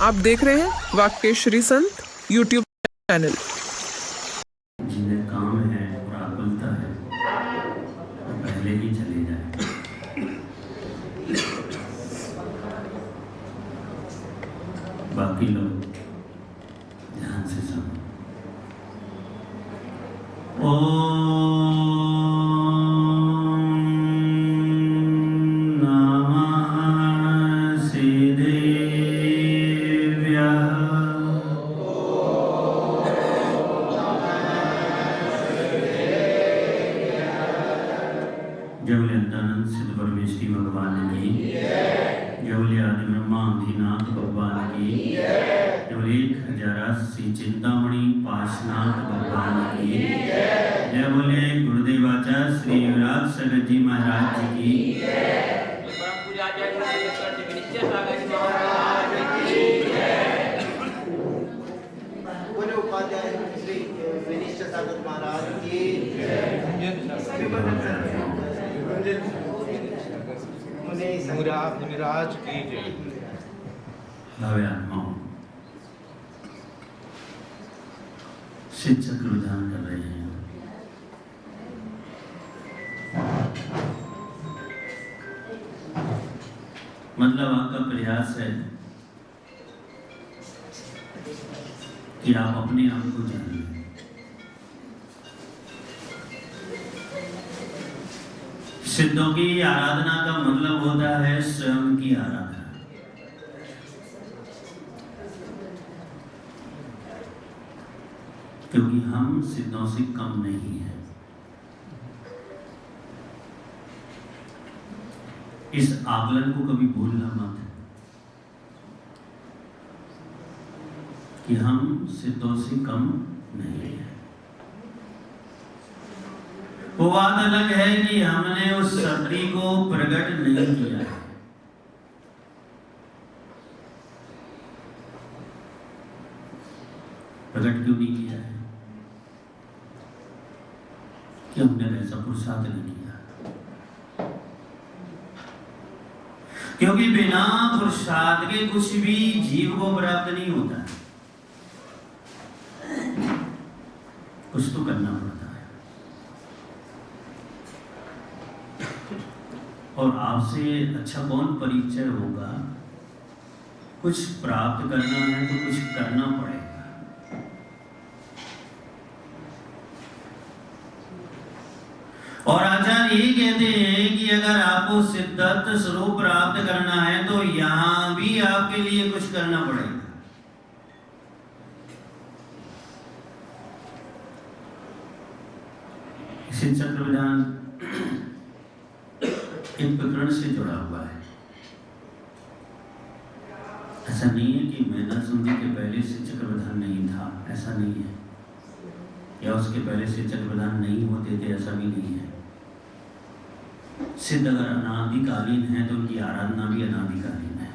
आप देख रहे हैं वाक्यश्री संत यूट्यूब चैनल। जिन्हें काम है और आकुलता है वो पहले ही चले जाए। बाकी लोग ध्यान से सुनो। जबले अंतानंद सिद्ध परमेश्वरी भगवान की, जबले आदि ब्रह्मा आदिनाथ भगवान की, जबले 1080 चिंतामणि पाशनाथ भगवान की, जय बोले गुरुदेवाचार्य श्री युवराज सगत जी महाराज जी की। उपाध्याय श्री विनिश्चय सागर महाराज की। मुनिराज की जय। भव्य आत्माओं शिव चक्र विधान कर रहे हैं। मतलब आपका प्रयास है कि आप अपने आप को जान लें। सिद्धों की आराधना का मतलब होता है स्वयं की आराधना। क्योंकि हम सिद्धों से कम नहीं हैं। इस आकलन को कभी भूलना मत कि हम सिद्धों से कम नहीं हैं। वो बात अलग है कि हमने उस शक्ति को प्रकट नहीं किया है। प्रकट क्यों नहीं किया है? कि हमने ऐसा पुरुषार्थ नहीं किया। क्योंकि बिना पुरुषार्थ के कुछ भी जीव को प्राप्त नहीं होता है। कुछ तो करना पड़ता है। और आपसे अच्छा कौन परिचय होगा? कुछ प्राप्त करना है तो कुछ करना पड़ेगा। और आचार्य यही कहते हैं कि अगर आपको सिद्धार्थ स्वरूप प्राप्त करना है तो यहां भी आपके लिए कुछ करना पड़ेगा। शिव चक्र विधान एक प्रकरण से जुड़ा हुआ है। ऐसा नहीं है कि मैना सुनने के पहले शिव चक्र विधान नहीं था, ऐसा नहीं है। या उसके पहले शिव चक्र विधान नहीं होते थे, ऐसा भी नहीं है। सिद्ध अगर अनादिकालीन है तो उनकी आराधना भी अनादिकालीन है।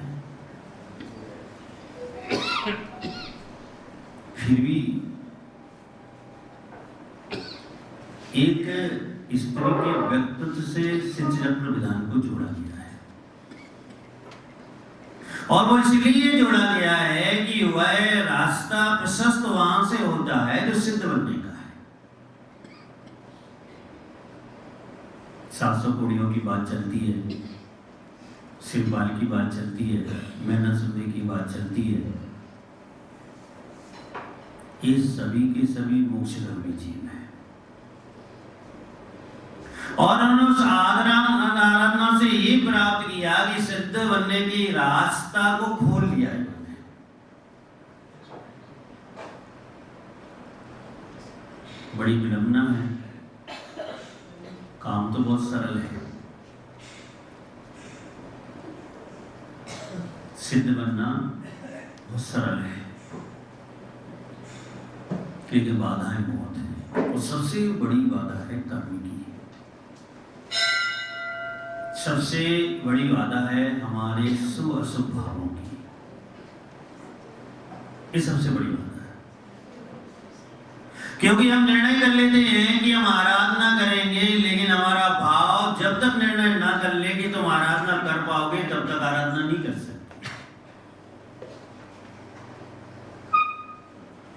फिर भी एक स्त्री के व्यक्तित्व से शिव चक्र विधान को जोड़ा गया है। और वो इसलिए जोड़ा गया है कि वह रास्ता प्रशस्त वहां से होता है जो सिद्ध बनने का है। 700 कोड़ियों की बात चलती है, शिवपाल की बात चलती है, मैना सुनने की बात चलती है। ये सभी के सभी मोक्षगामी जीव हैं। और उन्होंने उस आराधना से ये प्राप्त किया कि सिद्ध बनने की रास्ता को खोल लिया इन्होंने। बड़ी विडंबना है। काम तो बहुत सरल है। सिद्ध बनना बहुत सरल है, लेकिन बाधाएं बहुत हैं। और सबसे बड़ी बाधा है कर्म की। सबसे बड़ी बाधा है हमारे शुभ अशुभ भावों की। ये सबसे बड़ी बात है, क्योंकि हम निर्णय कर लेते हैं कि हम आराधना करेंगे, लेकिन हमारा भाव जब तक निर्णय ना कर ले कि तुम आराधना कर पाओगे तब तक आराधना नहीं कर सकते।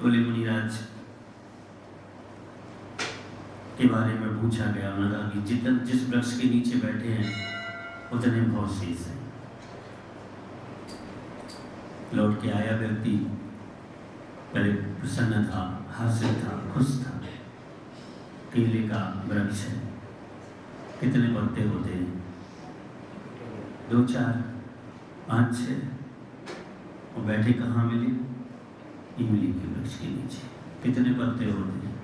बोले मुनिराज के बारे में पूछा गया, उन्होंने कहा कि जिस वृक्ष के नीचे बैठे हैं उतने बहुत शेष हैं। लौट के आया व्यक्ति पहले प्रसन्न था, हर्षित था, खुश था। केले का वृक्ष है, कितने पत्ते होते हैं? 2, 4, 5, 6। और बैठे कहाँ मिले? इमली के वृक्ष के नीचे। कितने पत्ते होते हैं?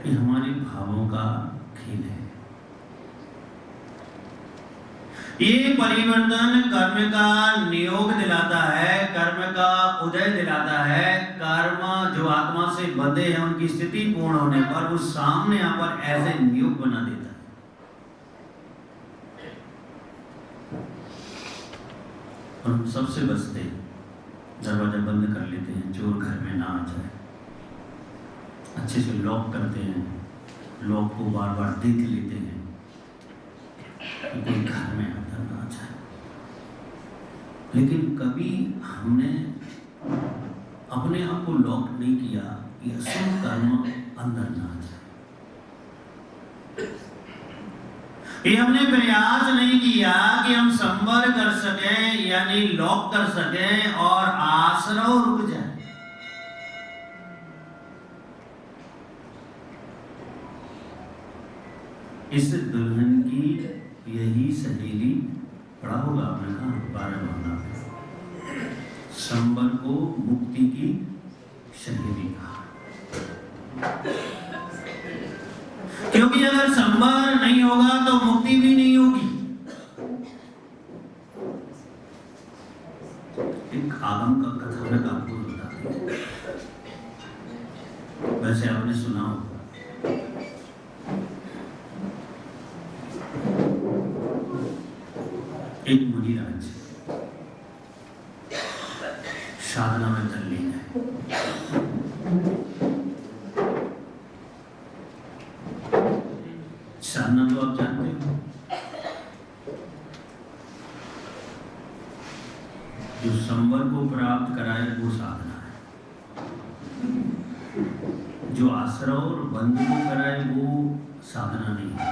ये हमारे भावों का खेल है। ये परिवर्तन कर्म का नियोग दिलाता है, कर्म का उदय दिलाता है। कर्म जो आत्मा से बंधे हैं उनकी स्थिति पूर्ण होने पर वो सामने आकर ऐसे नियोग बना देता है। और हम सबसे बचते हैं, दरवाजा बंद कर लेते हैं, चोर घर में ना आ जाए। अच्छे से लॉक करते हैं, लॉक को बार बार देख लेते हैं कि कोई घर में अंदर ना आ जाए। लेकिन कभी हमने अपने आप को लॉक नहीं किया कि अशुभ कर्म अंदर ना आ जाए। ये हमने प्रयास नहीं किया कि हम संवर कर सकें, यानी लॉक कर सकें और आश्रव रुक जाए। इस दुल्हन की यही सहेली, पढ़ा होगा आपने, कहा 12 भावना में संवर को मुक्ति की सहेली कहा। क्योंकि अगर संवर नहीं होगा तो मुक्ति भी नहीं होगी। एक आगम का कथानक आपको बताते हैं, वैसे आपने सुना होगा। एक मुनिराज साधना में तल्लीन है। साधना तो आप जानते हो, जो संवर को प्राप्त कराए वो साधना है। जो आश्रव और बंध को कराए वो साधना नहीं है।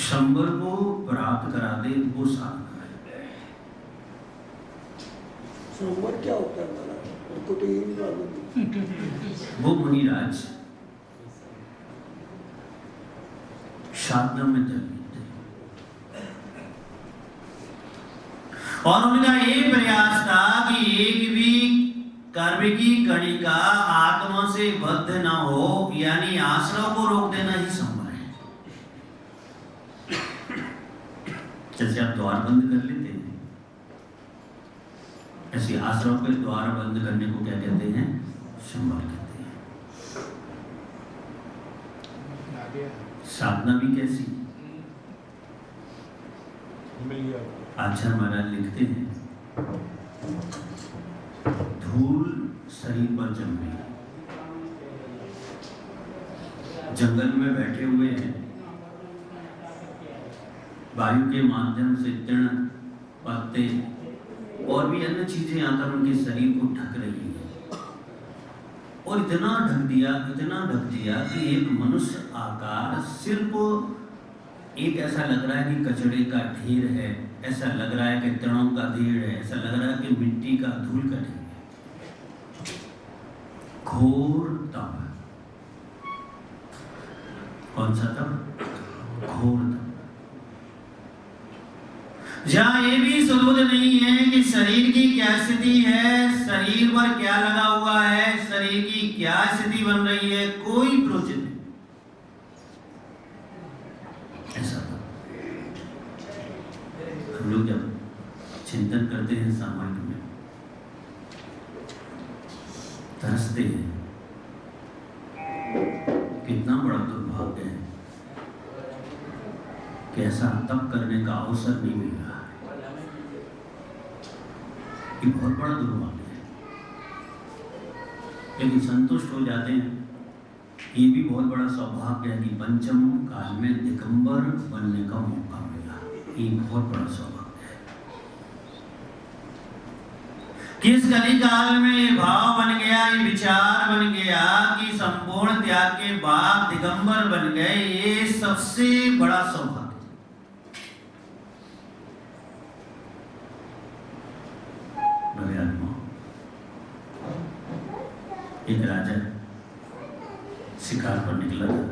संवर को प्राप्त करा दे वो साधना है। संवर क्या होता है महाराज? उनको तो यही नहीं मालूम। वो मुनिराज साधना में तल्लीन थे और उनका ये प्रयास था कि एक भी कर्म की कणिका आत्मा से बद्ध ना हो, यानी आश्रव को रोक देना ही संवर है। जैसे आप द्वार बंद कर लेते हैं, ऐसे आश्रम के द्वार बंद करने को क्या कहते हैं? संवर कहते हैं। साधना भी कैसी? आचार्य महाराज लिखते हैं, धूल शरीर पर जम गई, जंगल में बैठे हुए हैं, वायु के माध्यम से तृण, पत्ते और भी अन्य चीजें आकर उनके शरीर को ढक रही है। और इतना ढक दिया कि एक मनुष्य आकार सिर्फ एक ऐसा लग रहा है कि कचड़े का ढेर है, ऐसा लग रहा है कि तृणों का ढेर है, ऐसा लग रहा है कि मिट्टी का धूल का ढेर है। घोर तप। कौन सा तप? घोर तप। जहां ये भी सुबोध नहीं है कि शरीर की क्या स्थिति है, शरीर पर क्या लगा हुआ है, शरीर की क्या स्थिति बन रही है, कोई प्रोचित नहीं। ऐसा था। हम लोग जब चिंतन करते हैं सामान्य में, तरसते हैं, कितना बड़ा दुर्भाग्य है कि ऐसा तप करने का अवसर नहीं मिल रहा है। ये बहुत बड़ा दुर्भाग्य है, लेकिन संतुष्ट हो जाते हैं। ये भी बहुत बड़ा सौभाग्य है कि पंचम काल में दिगंबर बनने का मौका मिला। ये बहुत बड़ा सौभाग्य है कि इस कली काल में ये भाव बन गया, ये विचार बन गया कि संपूर्ण त्याग के बाद दिगंबर बन गए। ये सबसे बड़ा सौभाग्य। एक राजा शिकार पर निकला था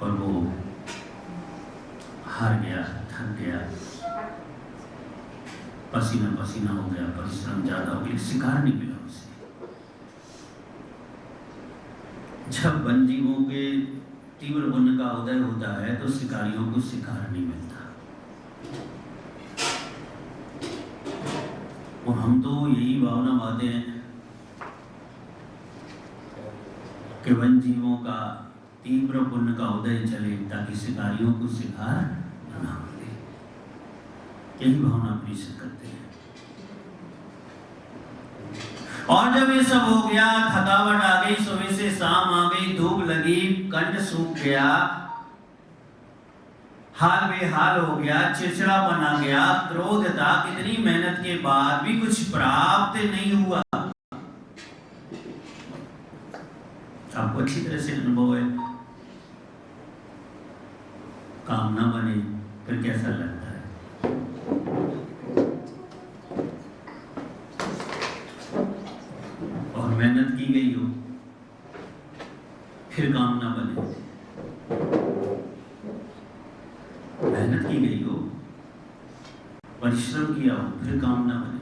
और वो हार गया, थक गया, पसीना पसीना हो गया, परिश्रम ज्यादा हो गया, शिकार नहीं मिला उसे। जब वन जीवों के तीव्र पुण्य का उदय होता है तो शिकारियों को शिकार नहीं मिलता। और हम तो यही भावना मानते हैं कि वन जीवों का तीव्र पुण्य का उदय चले ताकि शिकारियों को शिकार न मिले। यही भावना परिषद करते हैं। और जब ये सब हो गया, थकावट आ गई, सुबह से शाम आ गई, धूप लगी, कंठ सूख गया, हाल बेहाल हो गया, चिड़चिड़ापन आ गया, क्रोध था, कितनी मेहनत के बाद भी कुछ प्राप्त नहीं हुआ। आपको अच्छी तरह से अनुभव है। काम ना बने फिर कैसा लगता है? और मेहनत की गई हो फिर काम ना बने, मेहनत की गई हो, परिश्रम किया हो, फिर काम ना बने,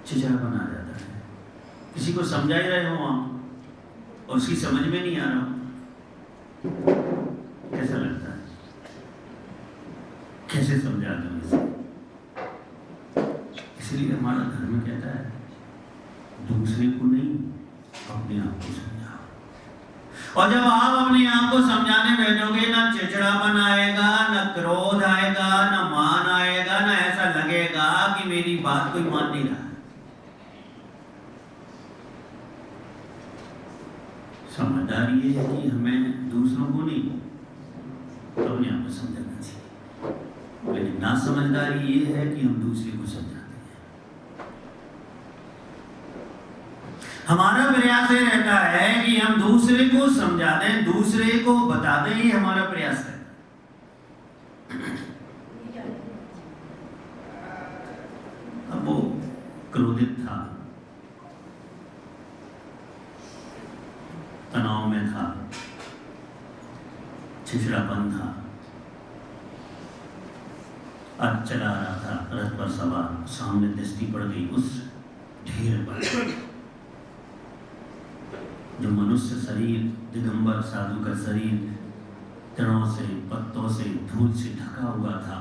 चिड़चिड़ापन आ जाता है। किसी को समझा ही रहे हो आप और उसकी समझ में नहीं आ रहा, कैसा लगता है? कैसे समझा दूं इसे? इसलिए हमारा धर्म कहता है दूसरे को नहीं, अपने आप को समझाओ। और जब आप अपने आप को समझाने बैठोगे, ना चिड़चिड़ापन आएगा, ना क्रोध आएगा, ना मान आएगा, ना ऐसा लगेगा कि मेरी बात कोई मान नहीं रहा। समझदारी ये है कि हमें दूसरों को नहीं, अपने आप को समझाना चाहिए। लेकिन ना समझदारी ये है कि हम दूसरे को समझाते हैं। हमारा प्रयास ये रहता है कि हम दूसरे को समझा दें, दूसरे को बता दें, ये हमारा प्रयास है। अब वो क्रोधित था, तनाव में था, चिड़चिड़ापन था, आज चला रहा था रथ पर सवार, सामने दृष्टि पड़ गई उस ढेर पर जो मनुष्य शरीर, दिगंबर साधु का शरीर तृणों से, पत्तों से, धूल से ढका हुआ था,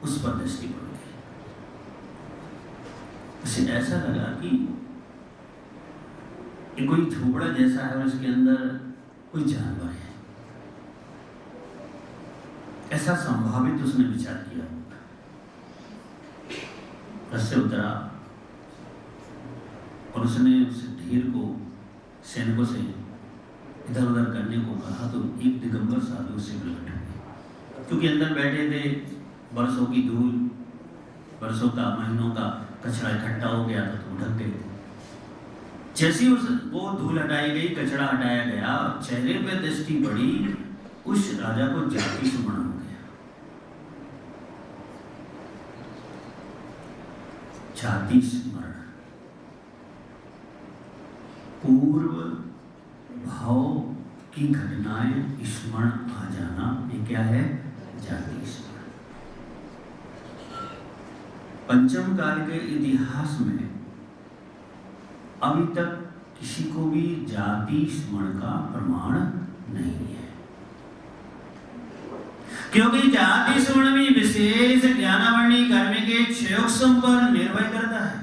उस पर दृष्टि पड़ गई। उसे ऐसा लगा कि ये कोई झोपड़ा जैसा है और इसके अंदर कोई जानवर है। ऐसा संभावित उसने विचार किया। रथ से उतरा और उसने उस ढेर को सैनिकों से इधर उधर करने को कहा तो एक दिगंबर साधु उससे प्रकट हुए, क्योंकि अंदर बैठे थे। बरसों की धूल, बरसों का, महीनों का कचरा इकट्ठा हो गया था तो ढक गए थे। जैसी वो धूल हटाई गई, कचरा हटाया गया, चेहरे पे दृष्टि पड़ी, उस राजा को जाति स्मरण हो गया। जाति स्मरण, पूर्व भाव की घटनाएं स्मरण आ जाना, ये क्या है? जाति स्मरण। पंचम काल के इतिहास में अभी तक किसी को भी जाति स्मरण का प्रमाण नहीं है, क्योंकि जाति स्मरण भी विशेष ज्ञानावरणी कर्म के क्षयोक्षम पर निर्भर करता है।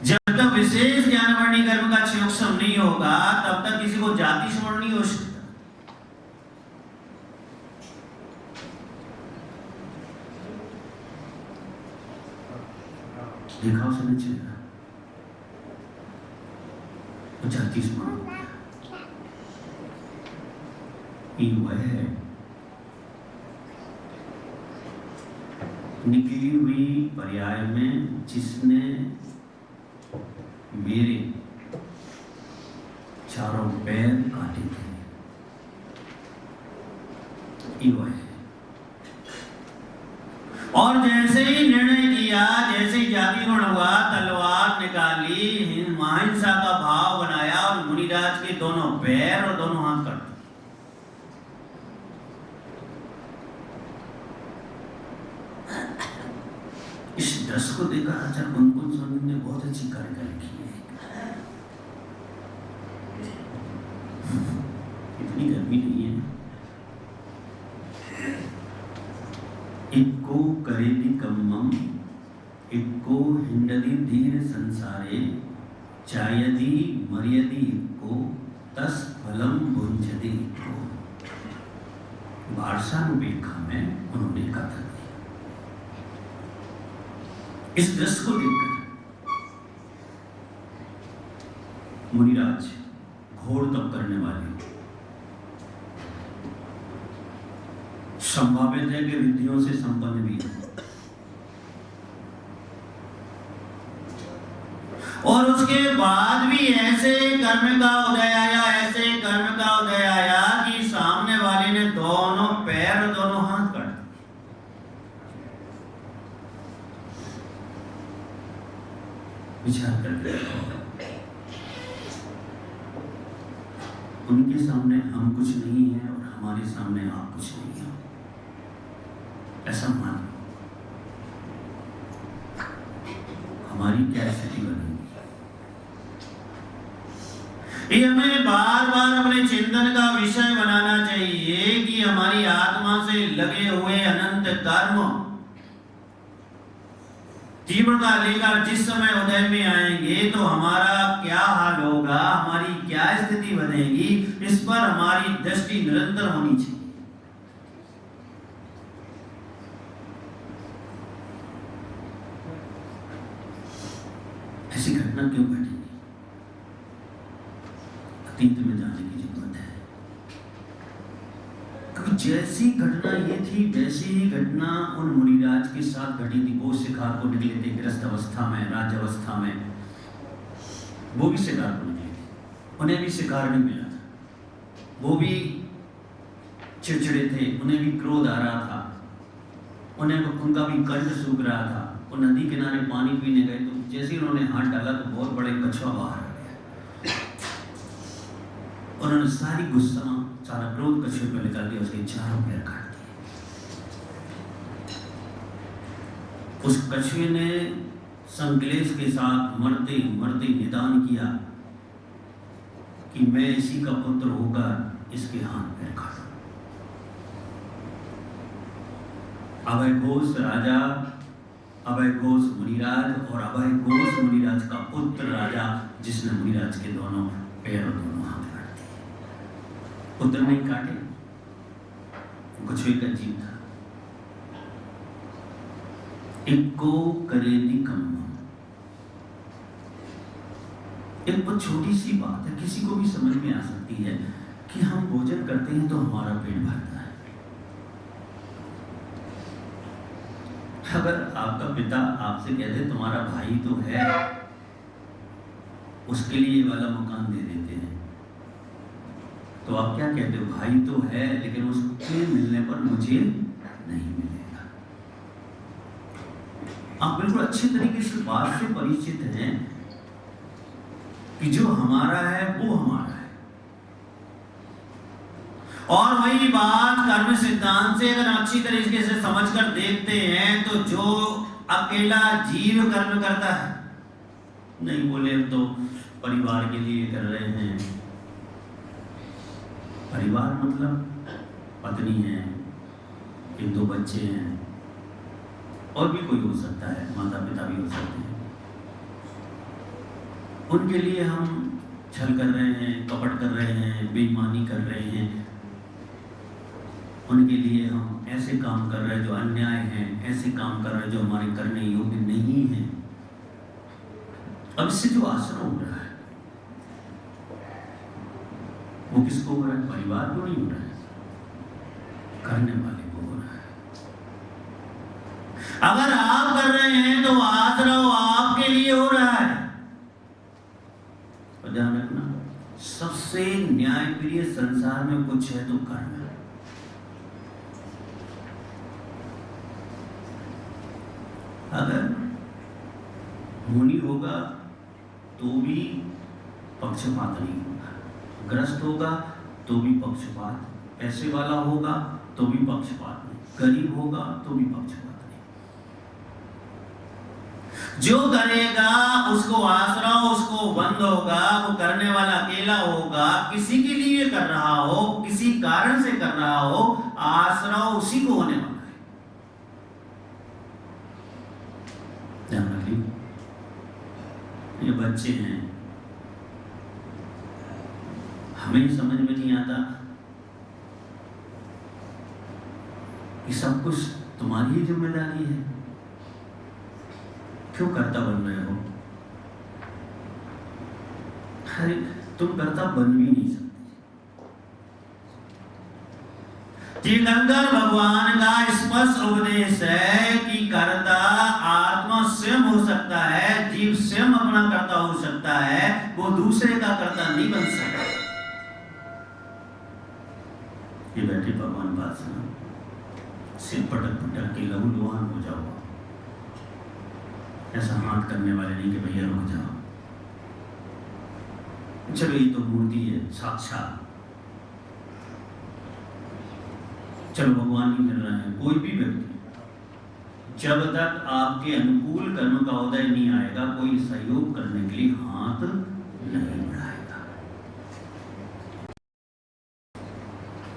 जब तक विशेष ज्ञान वर्णी कर्म का क्षयोक्षम नहीं होगा तब तक किसी को जाति स्मरण नहीं हो सकता। देखा उसे नहीं चलेगा, वो जाति स्मरण हो गया। ये वह है निकली हुई पर्याय में जिसने मेरे चारों पैर काटे थे, ये वह है। और जैसे ही निर्णय किया, जैसे ही जाति गुण हुआ, तलवार निकाली, हिंसा का भाव बनाया और मुनिराज के दोनों पैर और दोनों हाथ काट दिए। इस दृश्य को देखकर आचार्य कुंकुम स्वामी ने बहुत अच्छी कारिका लिखी है। इतनी गर्मी नहीं है। इक्को करेदि कम्मम इक्को हिंडदि धीर संसारे चायदि मर्यदि इक्को तस फलम भुंजदि इक्को। वार्षानुपेक्षा में उन्होंने कहा था। इस दृश्य को देखकर मुनिराज घोर तप करने वाले, संभावित है कि रिद्धियों से संपन्न भी है, और उसके बाद भी ऐसे कर्म का उदय आया, ऐसे कर्म का उदय आया कि सामने वाले ने दोनों पैर और दोनों हाथ काट। विचार करके उनके सामने हम कुछ नहीं है और हमारे सामने आप कुछ नहीं है, ऐसा मान लो। हमारी क्या स्थिति बनेगी? ये हमें बार बार अपने चिंतन का विषय बनाना चाहिए कि हमारी आत्मा से लगे हुए अनंत कर्म तीव्रता लेकर जिस समय उदय में आएंगे तो हमारा क्या हाल होगा, हमारी क्या स्थिति बनेगी, इस पर हमारी दृष्टि निरंतर होनी चाहिए। ऐसी घटना क्यों घटी? अतीत में जाने की जरूरत है। क्योंकि जैसी घटना ये थी वैसी ही घटना उन मुनिराज के साथ घटी थी। वो शिकार को निकले थे गृहस्थ अवस्था में, राज्य अवस्था में, वो भी शिकार को निकले थे, उन्हें भी शिकार नहीं मिला था। वो भी चिड़चिड़े थे, उन्हें भी क्रोध आ रहा था, उनका भी कंठ सूख रहा था। वो नदी किनारे पानी पीने गए तो जैसे ही उन्होंने हाथ डाला तो बहुत बड़े कछुआ बाहर आ गया। उन्होंने सारी गुस्सा, सारा क्रोध कछुए पर निकाल दिया, उसके चारों पैर काट दिए। उस कछुए ने संकलेश के साथ मरते मरते निदान किया कि मैं इसी का पुत्र होकर इसके हाथ पैर काटूं। अभय घोष राजा, अभय घोष मुनिराज और अभय घोष मुनिराज का पुत्र राजा, जिसने मुनिराज के दोनों पैर और दोनों हाथ काट दिए। पुत्र नहीं काटे, कछुए का जीव था। इक्को करेदि कम्मम। एक बहुत छोटी सी बात है, किसी को भी समझ में आ सकती है कि हम भोजन करते हैं तो हमारा पेट भरता है। अगर आपका पिता आपसे कहते तुम्हारा भाई तो है, उसके लिए ये वाला मकान दे देते हैं, तो आप क्या कहते हो? भाई तो है लेकिन उसके मिलने पर मुझे नहीं मिलेगा। आप बिल्कुल अच्छे तरीके से बात से परिचित हैं कि जो हमारा है वो हमारा है। और वही बात कर्म सिद्धांत से अगर अच्छी तरीके से समझकर देखते हैं तो जो अकेला जीव कर्म करता है, नहीं बोले हम तो परिवार के लिए कर रहे हैं, परिवार मतलब पत्नी है, एक दो बच्चे हैं, और भी कोई हो सकता है, माता पिता भी हो सकते हैं। उनके लिए हम छल कर रहे हैं, कपट कर रहे हैं, बेईमानी कर रहे हैं, उनके लिए हम ऐसे काम कर रहे हैं जो अन्याय हैं, ऐसे काम कर रहे हैं जो हमारे करने योग्य नहीं है। अब इससे जो आश्रम हो रहा है वो किसको हो रहा है? परिवार को नहीं हो रहा है, करने वाले को हो रहा है। अगर आप कर रहे हैं तो आश्रम आपके लिए हो रहा है। और ध्यान रखना, सबसे न्यायप्रिय संसार में कुछ है तो कर्म है। अगर मुनि होगा तो भी पक्षपात नहीं होगा, ग्रस्त होगा तो भी पक्षपात, पैसे वाला होगा तो भी पक्षपात नहीं, गरीब होगा तो भी पक्षपात नहीं। जो करेगा उसको आसरा, उसको बंद होगा, वो करने वाला अकेला होगा, किसी के लिए कर रहा हो, किसी कारण से कर रहा हो, आसरा उसी को होने वाला है। ध्यान रखिए, ये बच्चे हैं, हमें समझ में नहीं आता कि सब कुछ तुम्हारी ही जिम्मेदारी है, क्यों कर्ता बन रहे हो? अरे तुम कर्ता बन भी नहीं सकते। तीर्थंकर भगवान का स्पष्ट उपदेश है कि कर्ता आत्मा स्वयं हो सकता है, जीव स्वयं अपना कर्ता हो सकता है, वो दूसरे का कर्ता नहीं बन सकता। ये बैठे भगवान बात सुना, सिर पटक पटक के लहू लुहान हो जाओ, ऐसा हाथ करने वाले नहीं कि भैया रुक जाओ, चलो ये तो मूर्ति है साक्षात, चलो भगवान नहीं मिल रहा है। कोई भी व्यक्ति जब तक आपके अनुकूल कर्म का उदय नहीं आएगा, कोई सहयोग करने के लिए हाथ नहीं बढ़ाएगा।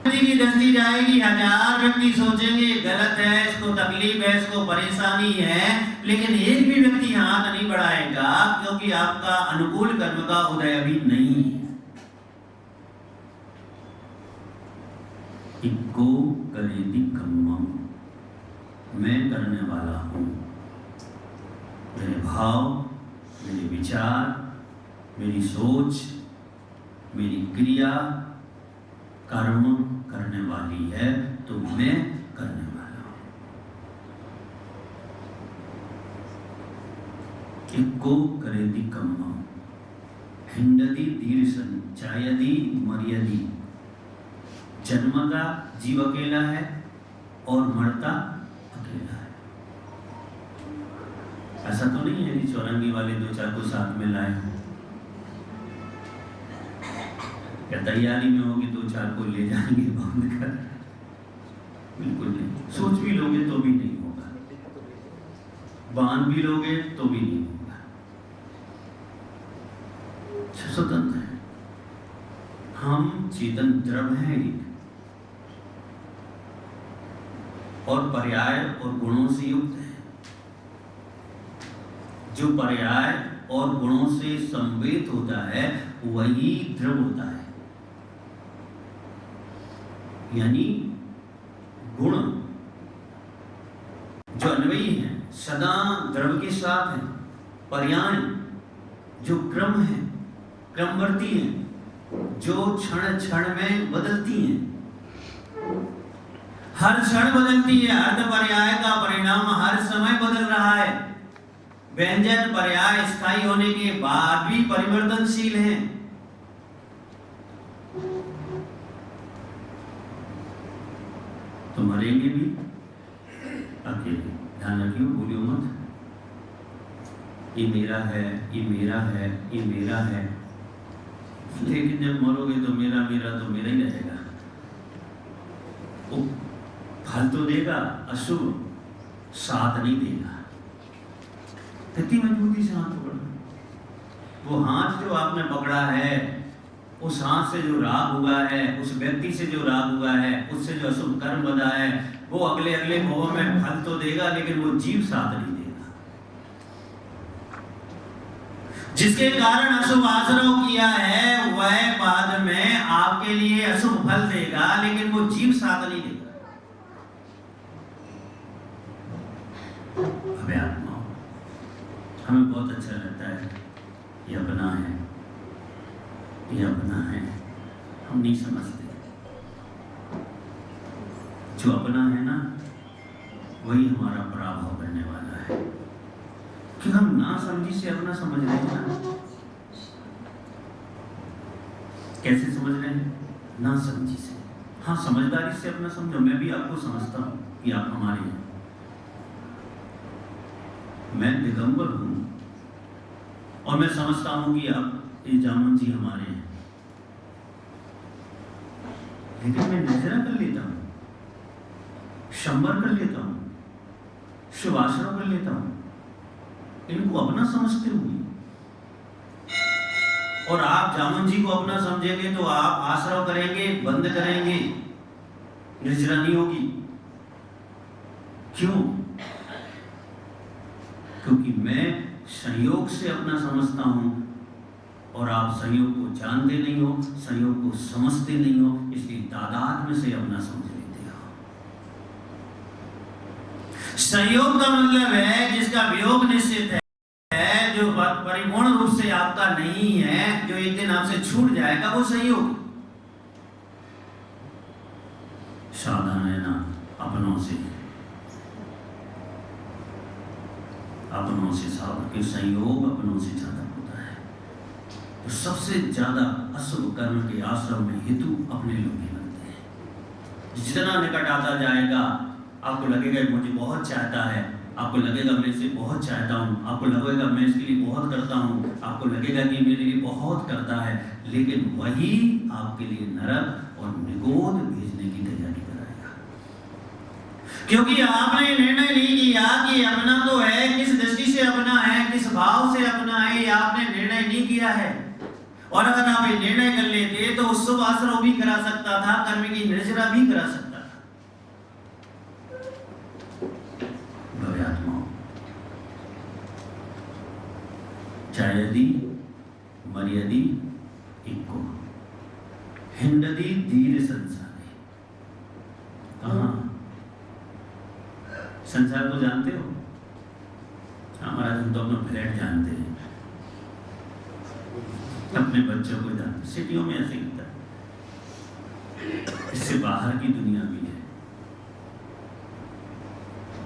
की दृष्टि जाएगी, हजार व्यक्ति सोचेंगे गलत है, इसको तकलीफ है, इसको परेशानी है, लेकिन एक भी व्यक्ति हाथ नहीं बढ़ाएगा क्योंकि आपका अनुकूल कर्म का उदय अभी नहीं है। इक्को करेदि कम्मम, मैं करने वाला हूं, मेरे भाव, मेरे विचार, मेरी सोच, मेरी क्रिया कर्म करने वाली है, तो मैं करने वाला हूं। इक्को करेदि कम्मम, हिंडति धीर संचायदि मर्यादि। जन्मता जीव अकेला है और मरता अकेला है। ऐसा तो नहीं है कि चौरंगी वाले दो चार को साथ में लाए हो, या तैयारी में होगी दो चार को ले जाएंगे बांध कर, बिल्कुल नहीं। सोच भी लोगे तो भी नहीं होगा, बांध भी लोगे तो भी नहीं होगा। स्वतंत्र है, हम चेतन द्रव हैं और पर्याय और गुणों से युक्त है। जो पर्याय और गुणों से संवेद होता है वही द्रव होता है। यानी गुण जो अन्वयी है, सदा द्रव के साथ है। पर्याय जो क्रम है, क्रमवर्ती है, जो क्षण क्षण में बदलती हैं, हर क्षण बदलती है। अर्थ पर्याय का परिणाम हर समय बदल रहा है। व्यंजन पर्याय स्थायी होने के बाद भी परिवर्तनशील है। तो मरेंगे भी अकेले। ध्यान रखियो, भूलियो मत, ये मेरा है, ये मेरा है, ये मेरा है। लेकिन जब मरोगे तो मेरा मेरा तो मेरा ही रहेगा। वो फल तो देगा, अशुभ साथ नहीं देगा। कितनी मजबूती से हाथ पकड़ा। वो हाथ जो आपने पकड़ा है, उस हाथ से जो राग हुआ है, उस व्यक्ति से जो राग हुआ है, उससे जो अशुभ कर्म बना है, वो अगले अगले मोह में फल तो देगा, लेकिन वो जीव साथ नहीं देगा। जिसके कारण अशुभ आचरण किया है वह बाद में आपके लिए अशुभ फल देगा, लेकिन वो जीव साथ नहीं देगा। अबे आत्मा, हमें बहुत अच्छा लगता है, ये अपना है, ये अपना है, हम नहीं समझते। जो अपना है ना, वही हमारा पराभव करने वाला है, कि हम ना समझी से अपना समझ रहे हैं ना। कैसे समझ रहे हैं? ना समझी से। हाँ, समझदारी से अपना समझो। मैं भी आपको समझता हूं कि आप हमारे हैं। मैं दिगंबर हूं और मैं समझता हूं कि आप ये जामुन जी हमारे हैं, लेकिन मैं नजरा कर लेता हूं, शंबर कर लेता हूं, शुभाशरण कर लेता हूं, इनको अपना समझते हुए। और आप जामुन जी को अपना समझेंगे तो आप आश्रव करेंगे, बंद करेंगे, निर्जरा नहीं होगी। क्यों? क्योंकि मैं संयोग से अपना समझता हूं और आप संयोग को जानते नहीं हो, संयोग को समझते नहीं हो, इसलिए तादाद में से अपना समझ लेते हो। संयोग का मतलब है जिसका वियोग निश्चित है, जो परिपूर्ण रूप से आपका नहीं है, जो एक दिन आपसे छूट जाएगा, वो संयोग। सावधान है ना अपनों से, अपनों से सावधान, कि संयोग अपनों से ज्यादा होता है। तो सबसे ज्यादा अशुभ कर्म के आश्रम में हेतु अपने लोग ही बनते हैं। जितना निकट आता जाएगा आपको लगेगा मुझे बहुत चाहता है, आपको लगेगा मैं इसे बहुत चाहता हूँ, आपको लगेगा मैं इसके लिए बहुत करता हूँ, आपको लगेगा कि मेरे लिए बहुत करता है, लेकिन वही आपके लिए नरक और निगोद भेजने की तैयारी कराएगा। क्योंकि आपने निर्णय नहीं किया कि अपना तो है, किस दृष्टि से अपना है, किस भाव से अपना है, ये आपने निर्णय नहीं किया है। और अगर आप ये निर्णय कर लेते तो शुभ आश्रम भी करा सकता था, कर्म की निर्जरा भी करा सकता था। चायदी मर्यादी इको हिंददी धीर संसारे। कहाँ? संसार को जानते हो? हमारा हम तो अपना फ्लैट जानते हैं, अपने बच्चों को जानते। सिटियों में ऐसे होता है, इससे बाहर की दुनिया भी है।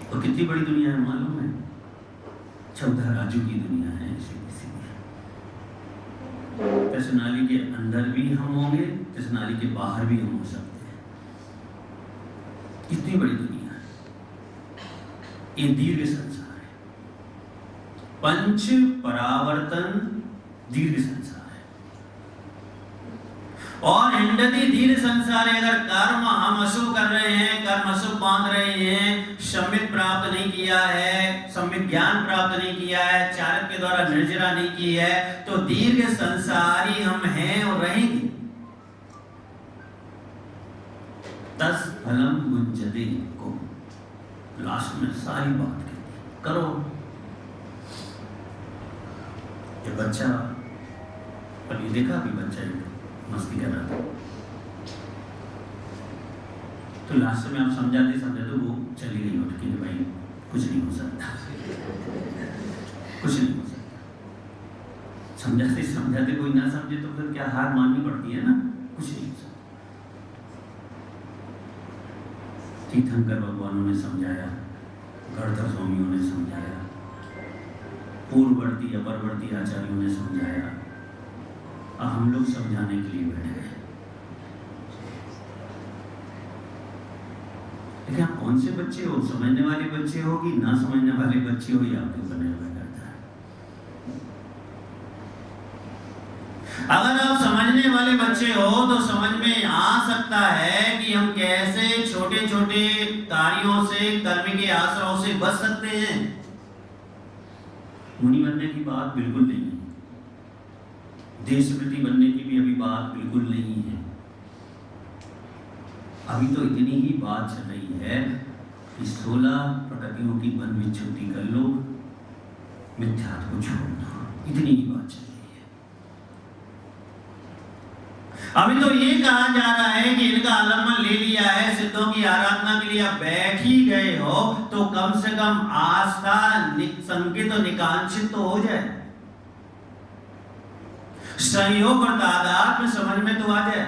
और कितनी बड़ी दुनिया है मालूम है? 14 राजू की दुनिया है। नाली के अंदर भी हम होंगे, नाली के बाहर भी हम हो सकते हैं। कितनी बड़ी दुनिया है ये, दीर्घ संसार है, पंच परावर्तन दीर्घ संसार है। और हिंडती दीर्घ संसार है। अगर कर्म हम अशुभ कर रहे हैं, कर्म अशुभ बांध रहे हैं, सम्यक प्राप्त नहीं किया है, सम्यक ज्ञान प्राप्त नहीं किया है, चारक के द्वारा निर्जरा नहीं की है, तो दीर्घ संसारी हम हैं और रहेंगे। तस् फलम गुंजते को लास्ट में सारी बात कहती करो। ये बच्चा, पर ये देखा अभी बच्चा मस्ती कर रहा था, तो लास्ट में आप समझाते समझाते वो चली गई उठ के, भाई कुछ नहीं हो सकता, कुछ नहीं हो सकता। समझाते समझाते कोई ना समझे तो फिर क्या हार माननी पड़ती है ना, कुछ नहीं हो सकता। तीर्थंकर भगवानों ने समझाया, गणधर स्वामियों ने समझाया, पूर्ववर्ती अपरवर्ती आचार्यों ने समझाया, अब हम लोग समझाने के लिए बैठे हैं। लेकिन आप कौन से बच्चे हो, समझने वाले बच्चे हो कि ना समझने वाले बच्चे हो, ये आपके ऊपर निर्भर करता है। अगर आप समझने वाले बच्चे हो तो समझ में आ सकता है कि हम कैसे छोटे छोटे कार्यों से, कर्म के आश्रयों से बच सकते हैं। मुनि बनने की बात बिल्कुल नहीं है, देशप्रति बनने की भी अभी बात बिल्कुल नहीं है। अभी तो इतनी ही बात चल रही है कि 16 प्रकृतियों की बन विच्छुद्धि कर लो, मिथ्यात्व को छोड़ दो, इतनी ही बात चल अभी तो ये कहा जा रहा है कि इनका आलम्बन ले लिया है, सिद्धों की आराधना के लिए आप बैठ ही गए हो, तो कम से कम आस्था संकित और निकांक्षित तो हो जाए, संयोग और तादाद में समझ में तो आ जाए।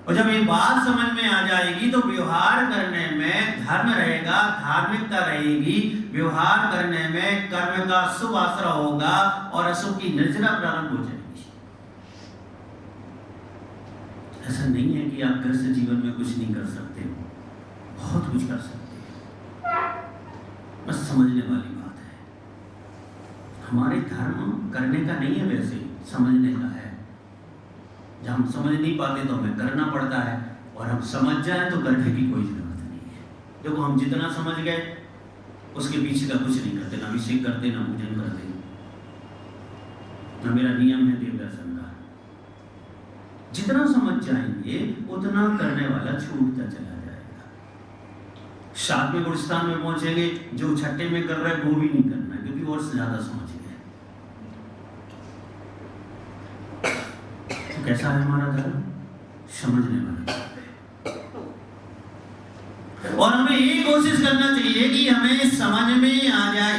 और जब ये बात समझ में आ जाएगी तो व्यवहार करने में धर्म रहेगा, धार्मिकता रहेगी, व्यवहार करने में कर्म का शुभ आश्रय होगा और अशुभ की निर्जरा प्रारंभ हो जाएगी। ऐसा नहीं है कि आप घर से जीवन में कुछ नहीं कर सकते हो, बहुत कुछ कर सकते हो, बस समझने वाली बात है। हमारे धर्म करने का नहीं है, वैसे समझने का है। जब हम समझ नहीं पाते तो हमें करना पड़ता है, और हम समझ जाए तो करने की कोई जरूरत नहीं है। देखो हम जितना समझ गए उसके पीछे का कुछ नहीं करते, ना अभिषेक करते, ना पूजन करते, ना मेरा नियम है देव दर्शन का। जितना समझ जाएंगे उतना करने वाला छूटता चला जाएगा। 7वें गुणस्थान में पहुंचेंगे, जो छठे में कर रहे वो भी नहीं करना, क्योंकि और से ज्यादा समझ गए। तो कैसा है हमारा धर्म? समझने वाला। और हमें ये कोशिश करना चाहिए कि हमें समझ में आ जाए।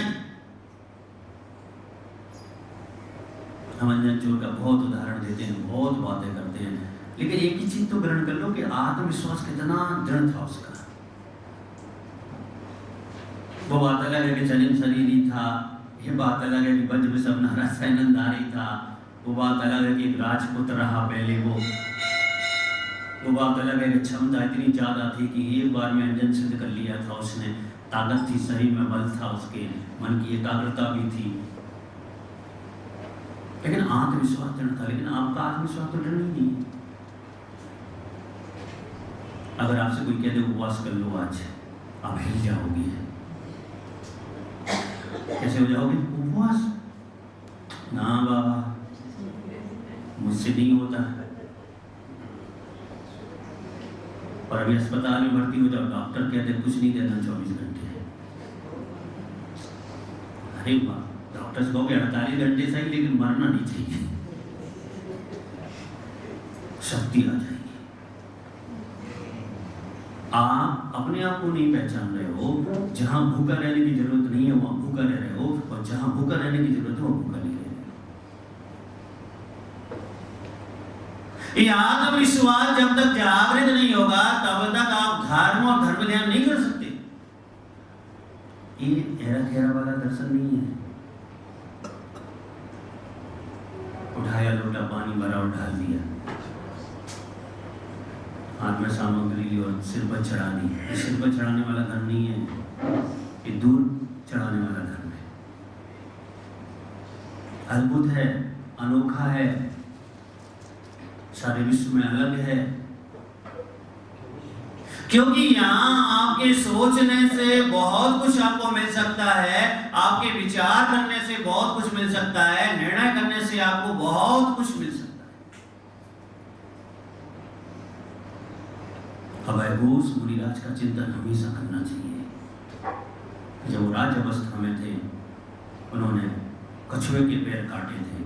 हम अंजन चोर का बहुत उदाहरण देते हैं, बहुत बातें करते हैं, लेकिन एक ही चीज तो ग्रहण कर लो कि आत्मविश्वास कितना दृढ़ था उसका। वो बात अलग है कि चलिम शरीरी था, ये बात अलग है कि बज में सब नारा सैनंदारी था, वो बात अलग है कि राजपुत रहा पहले वो बात अलग है कि क्षमता इतनी ज्यादा थी कि एक बार में अंजन सिद्ध कर लिया था उसने, ताकत थी, शरीर में बल था, उसके मन की एकाग्रता भी थी, लेकिन आत्मविश्वास दृढ़ था। लेकिन आपका आत्मविश्वास तो दृढ़ नहीं है। अगर आपसे कोई कह दे उपवास कर लो आज, आप हिल जाओगे। कैसे हो जाओगे? उपवास ना बाबा, मुझसे नहीं होता। और अभी अस्पताल में भर्ती हो जाओ, डॉक्टर कहते कुछ नहीं देना 24 घंटे। अरे वाह, डॉक्टर्स कहोगे 48 घंटे सही, लेकिन मरना नहीं चाहिए, शक्ति आ जाएगी। आप अपने आप को नहीं पहचान रहे हो। जहां भूखा रहने की जरूरत नहीं है वहां भूखा रह रहे हो, और जहां भूखा रहने की जरूरत है वहां भूखा नहीं रह रहे। ये आत्मविश्वास जब तक जागृत नहीं होगा तब तक आप धर्म और धर्म ध्यान नहीं कर सकते। ये हेरा खेरा वाला दर्शन नहीं है। उठाया लोटा पानी भरा और ढाल दिया, हाथ में सामग्री ली और सिर पर चढ़ा दी। ये सिर पर चढ़ाने वाला धर्म नहीं है, ये दूर चढ़ाने वाला धर्म है। अद्भुत है, अनोखा है, सारे विश्व में अलग है, क्योंकि यहाँ आपके सोचने से बहुत कुछ आपको मिल सकता है, आपके विचार करने से बहुत कुछ मिल सकता है, निर्णय करने से आपको बहुत कुछ मिल सकता है। अभय घोष मुनिराज का चिंतन हमेशा करना चाहिए। जब वो राज अवस्था में थे उन्होंने कछुए के पैर काटे थे,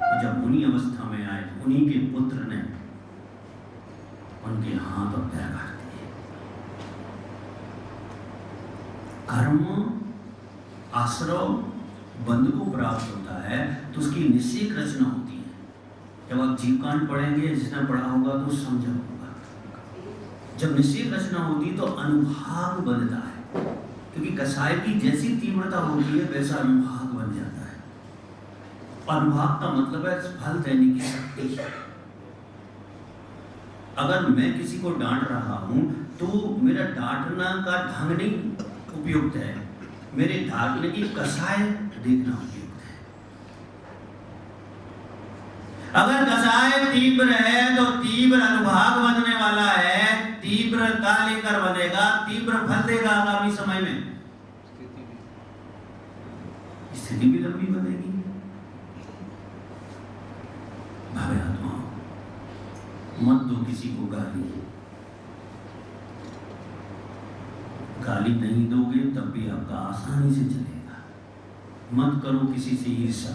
और जब मुनि अवस्था में आए उन्हीं के पुत्र ने उनके हाथ और पैर काट दिए। कर्म आश्रव बंध को प्राप्त होता है तो उसकी निश्चित रचना होती है। जब आप जीवकांड पढ़ेंगे, जिसने पढ़ा होगा तो समझा होगा। जब निश्चित रचना होती तो अनुभाग बनता है, क्योंकि कसाय की जैसी तीव्रता होती है वैसा अनुभाग बन जाता है। अनुभाग का मतलब है फल देने की शक्ति। अगर मैं किसी को डांट रहा हूं तो मेरा डांटना का ढंग नहीं उपयुक्त है, मेरे डांटने की कसाय देखना उपयुक्त है। अगर कसाय तीव्र है तो तीव्र अनुभाग बनने वाला है, तीव्रता लेकर बनेगा, तीव्र फल देगा आगामी समय में। स्थिति भी लंबी बनेगी। भावे आत्मा मत दो किसी को गाली, गाली नहीं दोगे तब भी आपका आसानी से चलेगा। मत करो किसी से ईर्षा,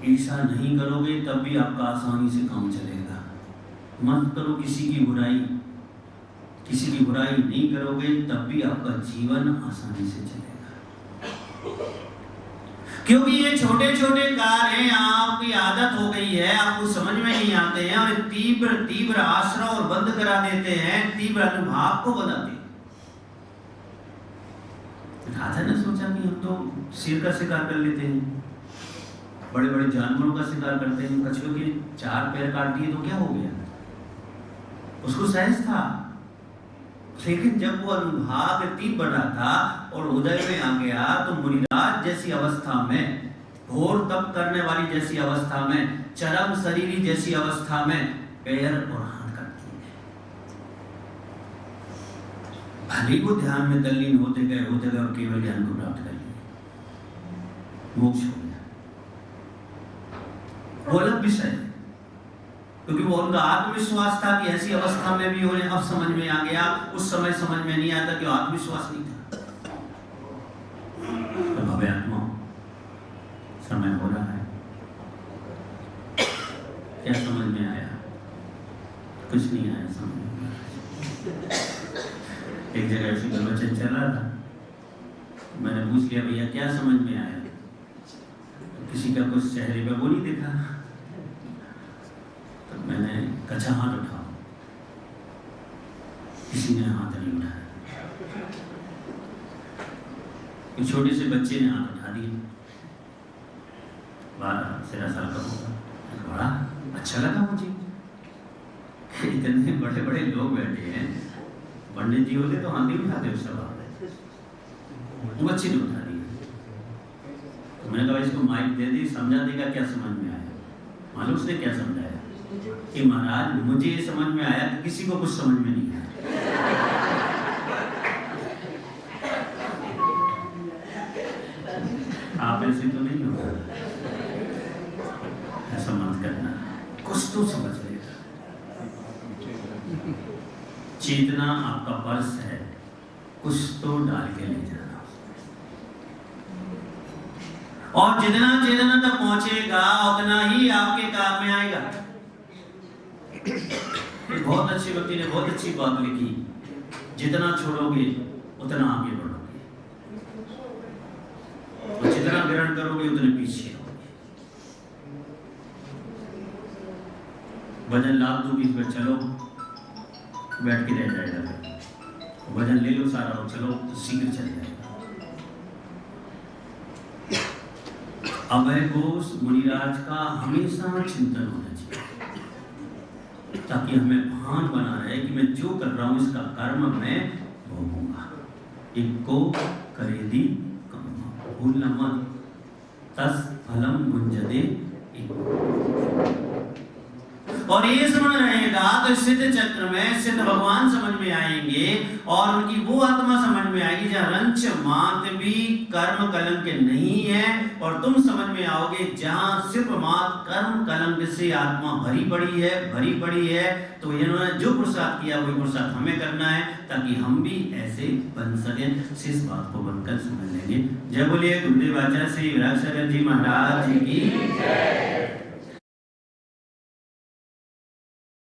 ईर्ष्या नहीं करोगे तब भी आपका आसानी से काम चलेगा। मत करो किसी की बुराई, किसी की बुराई नहीं करोगे तब भी आपका जीवन आसानी से चलेगा। क्योंकि ये छोटे छोटे कार्य आपकी आदत हो गई है, आपको समझ में नहीं आते हैं और तीव्र तीव्र आश्रय और बंद करा देते हैं, तीव्र अनुभाव को बनाते हैं। राजा ने सोचा कि हम तो शेर का शिकार कर लेते हैं, बड़े बड़े जानवरों का शिकार करते हैं, कछुए के 4 पैर काट दिए तो क्या हो गया, उसको सहज था। लेकिन जब वो अनुभाग तीव्र बढ़ा था और उदय में आ गया तो मुनिराज जैसी अवस्था में, घोर तप करने वाली जैसी अवस्था में, चरम शरीरी जैसी अवस्था में पैर और हाथ करती है। भले को ध्यान में तल्लीन होते गए और केवल ज्ञान को प्राप्त कर लिया, मोक्ष हो गया। वो अलग विषय है, क्योंकि वो उनका आत्मविश्वास था कि ऐसी अवस्था में भी उन्हें अब समझ में आ गया, उस समय समझ में नहीं आता कि आत्मविश्वास नहीं था। तो भव्य आत्मा, समय हो रहा है, क्या समझ में आया? कुछ नहीं आया समझ में। एक जगह ऐसी प्रवचन चल रहा था, मैंने पूछ लिया भैया क्या समझ में आया? किसी का कुछ चेहरे पे वो नहीं देखा, मैंने कचा हाथ उठाओ, किसी ने हाथ नहीं उठाया। एक छोटे से बच्चे ने हाथ उठा दिया, 12-13 साल का होगा। बड़ा अच्छा लगा मुझे, इतने बड़े बड़े लोग बैठे हैं, पंडित जी होते तो हाथ नहीं उठाते उस सवाल, वो बच्चे ने उठा दिया। तो मैंने कहा इसको माइक दे दी, समझा देगा क्या समझ में आया। मालूम उसने क्या समझाया कि महाराज मुझे ये समझ में आया कि किसी को कुछ समझ में नहीं आया। आप ऐसे तो नहीं हो, ऐसा मत करना, कुछ तो समझ लेगा। चेतना आपका पर्स है, कुछ तो डाल के ले जाना, और जितना चेतना तक पहुंचेगा उतना ही आपके काम में आएगा। बहुत अच्छे व्यक्ति ने बहुत अच्छी बात लिखी, जितना छोड़ोगे उतना आगे बढ़ोगे, और जितना ग्रहण करोगे उतने पीछे रहोगे। वजन लाभ दो 20 पर चलो, बैठ के रह जाएगा, वजन ले लो सारा और चलो तो शीघ्र चल जाएगा। अभय घोष मुनिराज का हमेशा चिंतन होना चाहिए, ताकि हमें भान बना रहे कि मैं जो कर रहा हूं इसका कर्म मैं भोगूंगा। इको करेदी भूलना मत, तस फलम मुंजदे। और ये समझ रहेगा तो सिद्ध चक्र में सिद्ध भगवान समझ में आएंगे, और उनकी वो आत्मा समझ में आएगी जहाँ रंच मात्र भी कर्म कलंक नहीं है, और तुम समझ में आओगे जहाँ सिर्फ मात्र कर्म कलंक से आत्मा भरी पड़ी है। तो इन्होंने जो पुरुषार्थ किया वही पुरुषार्थ हमें करना है, ताकि हम भी ऐसे बन सकें। इस बात को बनकर समझ लेंगे। जय बोलिए गुरुदेव आचार्य श्री विराट सागर जी महाराज की जय।